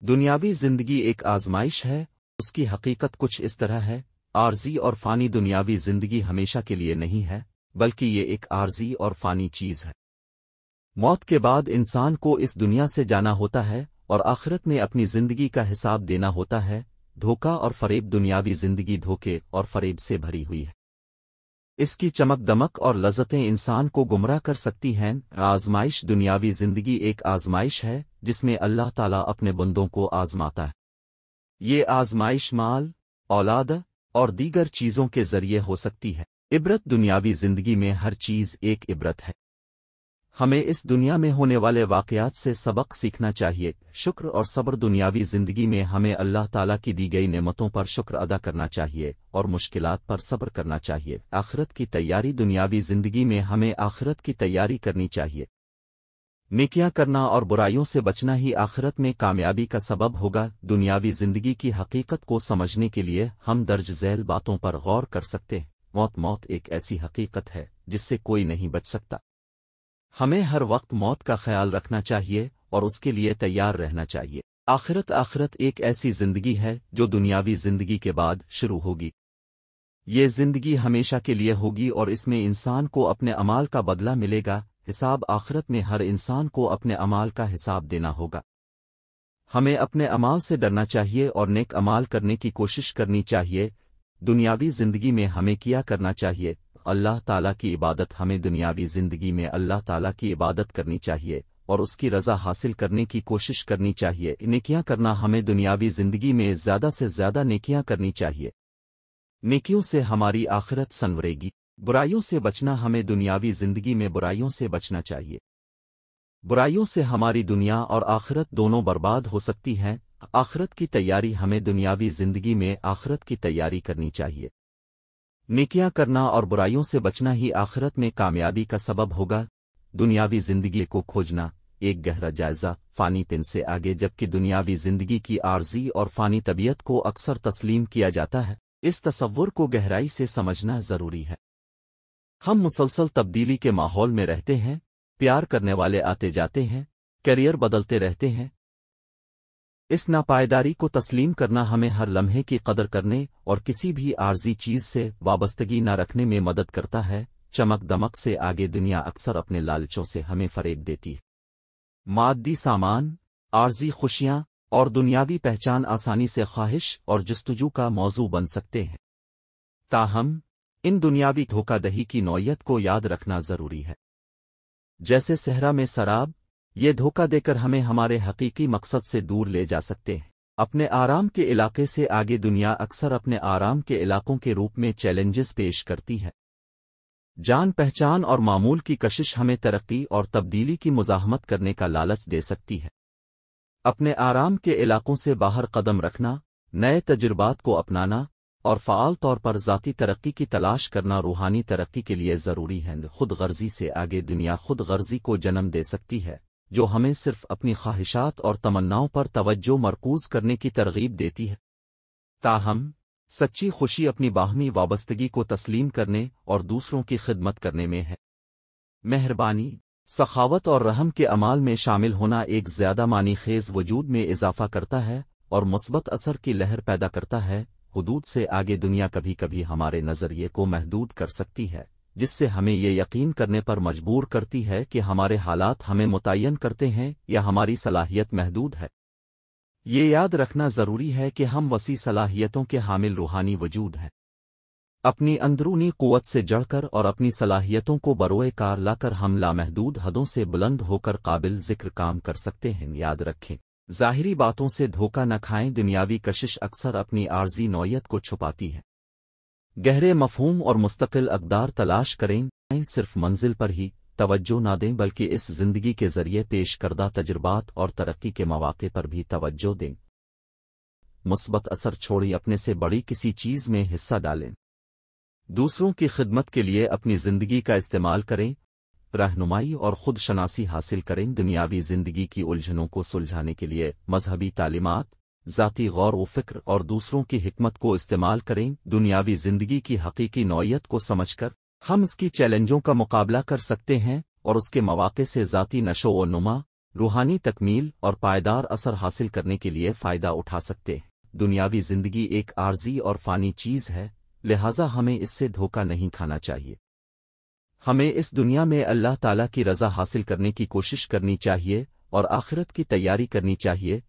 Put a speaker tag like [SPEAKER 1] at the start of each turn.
[SPEAKER 1] دنیاوی زندگی ایک آزمائش ہے، اس کی حقیقت کچھ اس طرح ہے۔ عارضی اور فانی دنیاوی زندگی ہمیشہ کے لیے نہیں ہے، بلکہ یہ ایک عارضی اور فانی چیز ہے۔ موت کے بعد انسان کو اس دنیا سے جانا ہوتا ہے اور آخرت میں اپنی زندگی کا حساب دینا ہوتا ہے۔ دھوکہ اور فریب دنیاوی زندگی دھوکے اور فریب سے بھری ہوئی ہے۔ اس کی چمک دمک اور لذتیں انسان کو گمراہ کر سکتی ہیں۔ آزمائش دنیاوی زندگی ایک آزمائش ہے جس میں اللہ تعالیٰ اپنے بندوں کو آزماتا ہے۔ یہ آزمائش مال، اولاد اور دیگر چیزوں کے ذریعے ہو سکتی ہے۔ عبرت دنیاوی زندگی میں ہر چیز ایک عبرت ہے۔ ہمیں اس دنیا میں ہونے والے واقعات سے سبق سیکھنا چاہیے۔ شکر اور صبر دنیاوی زندگی میں ہمیں اللہ تعالیٰ کی دی گئی نعمتوں پر شکر ادا کرنا چاہیے اور مشکلات پر صبر کرنا چاہیے۔ آخرت کی تیاری دنیاوی زندگی میں ہمیں آخرت کی تیاری کرنی چاہیے۔ نیکیاں کرنا اور برائیوں سے بچنا ہی آخرت میں کامیابی کا سبب ہوگا۔ دنیاوی زندگی کی حقیقت کو سمجھنے کے لیے ہم درج ذیل باتوں پر غور کر سکتے ہیں۔ موت ایک ایسی حقیقت ہے جس سے کوئی نہیں بچ سکتا۔ ہمیں ہر وقت موت کا خیال رکھنا چاہیے اور اس کے لیے تیار رہنا چاہیے۔ آخرت ایک ایسی زندگی ہے جو دنیاوی زندگی کے بعد شروع ہوگی۔ یہ زندگی ہمیشہ کے لیے ہوگی اور اس میں انسان کو اپنے اعمال کا بدلہ ملے گا۔ حساب آخرت میں ہر انسان کو اپنے اعمال کا حساب دینا ہوگا۔ ہمیں اپنے اعمال سے ڈرنا چاہیے اور نیک اعمال کرنے کی کوشش کرنی چاہیے۔ دنیاوی زندگی میں ہمیں کیا کرنا چاہیے؟ اللہ تعالیٰ کی عبادت۔ ہمیں دنیاوی زندگی میں اللہ تعالیٰ کی عبادت کرنی چاہیے اور اس کی رضا حاصل کرنے کی کوشش کرنی چاہیے۔ نیکیاں کرنا ہمیں دنیاوی زندگی میں زیادہ سے زیادہ نیکیاں کرنی چاہیے۔ نیکیوں سے ہماری آخرت سنورے گی۔ برائیوں سے بچنا ہمیں دنیاوی زندگی میں برائیوں سے بچنا چاہیے۔ برائیوں سے ہماری دنیا اور آخرت دونوں برباد ہو سکتی ہیں۔ آخرت کی تیاری ہمیں دنیاوی زندگی میں آخرت کی تیاری کرنی چاہیے۔ نیکیاں کرنا اور برائیوں سے بچنا ہی آخرت میں کامیابی کا سبب ہوگا۔ دنیاوی زندگی کو کھوجنا ایک گہرا جائزہ فانی پن سے آگے، جبکہ دنیاوی زندگی کی عارضی اور فانی طبیعت کو اکثر تسلیم کیا جاتا ہے۔ اس تصور کو گہرائی سے سمجھنا ضروری ہے۔ ہم مسلسل تبدیلی کے ماحول میں رہتے ہیں، پیار کرنے والے آتے جاتے ہیں، کیریئر بدلتے رہتے ہیں۔ اس ناپائیداری کو تسلیم کرنا ہمیں ہر لمحے کی قدر کرنے اور کسی بھی عارضی چیز سے وابستگی نہ رکھنے میں مدد کرتا ہے۔ چمک دمک سے آگے دنیا اکثر اپنے لالچوں سے ہمیں فریب دیتی ہے۔ مادی سامان، عارضی خوشیاں اور دنیاوی پہچان آسانی سے خواہش اور جستجو کا موضوع بن سکتے ہیں۔ تاہم ان دنیاوی دھوکہ دہی کی نوعیت کو یاد رکھنا ضروری ہے۔ جیسے صحرا میں سراب، یہ دھوکہ دے کر ہمیں ہمارے حقیقی مقصد سے دور لے جا سکتے ہیں۔ اپنے آرام کے علاقے سے آگے دنیا اکثر اپنے آرام کے علاقوں کے روپ میں چیلنجز پیش کرتی ہے۔ جان پہچان اور معمول کی کشش ہمیں ترقی اور تبدیلی کی مزاحمت کرنے کا لالچ دے سکتی ہے۔ اپنے آرام کے علاقوں سے باہر قدم رکھنا، نئے تجربات کو اپنانا اور فعال طور پر ذاتی ترقی کی تلاش کرنا روحانی ترقی کے لیے ضروری ہے۔ خود غرضی سے آگے دنیا خود غرضی کو جنم دے سکتی ہے، جو ہمیں صرف اپنی خواہشات اور تمناؤں پر توجہ مرکوز کرنے کی ترغیب دیتی ہے۔ تاہم سچی خوشی اپنی باہمی وابستگی کو تسلیم کرنے اور دوسروں کی خدمت کرنے میں ہے۔ مہربانی، سخاوت اور رحم کے اعمال میں شامل ہونا ایک زیادہ معنی خیز وجود میں اضافہ کرتا ہے اور مثبت اثر کی لہر پیدا کرتا ہے۔ حدود سے آگے دنیا کبھی کبھی ہمارے نظریے کو محدود کر سکتی ہے، جس سے ہمیں یہ یقین کرنے پر مجبور کرتی ہے کہ ہمارے حالات ہمیں متعین کرتے ہیں یا ہماری صلاحیت محدود ہے۔ یہ یاد رکھنا ضروری ہے کہ ہم وسیع صلاحیتوں کے حامل روحانی وجود ہیں۔ اپنی اندرونی قوت سے جڑ کر اور اپنی صلاحیتوں کو بروئے کار لا کر ہم لامحدود حدوں سے بلند ہو کر قابل ذکر کام کر سکتے ہیں۔ یاد رکھیں، ظاہری باتوں سے دھوکہ نہ کھائیں۔ دنیاوی کشش اکثر اپنی عارضی نوعیت کو چھپاتی ہے۔ گہرے مفہوم اور مستقل اقدار تلاش کریں، صرف منزل پر ہی توجہ نہ دیں بلکہ اس زندگی کے ذریعے پیش کردہ تجربات اور ترقی کے مواقع پر بھی توجہ دیں۔ مثبت اثر چھوڑی اپنے سے بڑی کسی چیز میں حصہ ڈالیں۔ دوسروں کی خدمت کے لیے اپنی زندگی کا استعمال کریں، رہنمائی اور خود شناسی حاصل کریں۔ دنیاوی زندگی کی الجھنوں کو سلجھانے کے لیے مذہبی تعلیمات، ذاتی غور و فکر اور دوسروں کی حکمت کو استعمال کریں۔ دنیاوی زندگی کی حقیقی نوعیت کو سمجھ کر ہم اس کی چیلنجوں کا مقابلہ کر سکتے ہیں اور اس کے مواقع سے ذاتی نشو و نما، روحانی تکمیل اور پائیدار اثر حاصل کرنے کے لیے فائدہ اٹھا سکتے ہیں۔ دنیاوی زندگی ایک عارضی اور فانی چیز ہے، لہٰذا ہمیں اس سے دھوکہ نہیں کھانا چاہیے۔ ہمیں اس دنیا میں اللہ تعالیٰ کی رضا حاصل کرنے کی کوشش کرنی چاہیے اور آخرت کی تیاری کرنی چاہیے،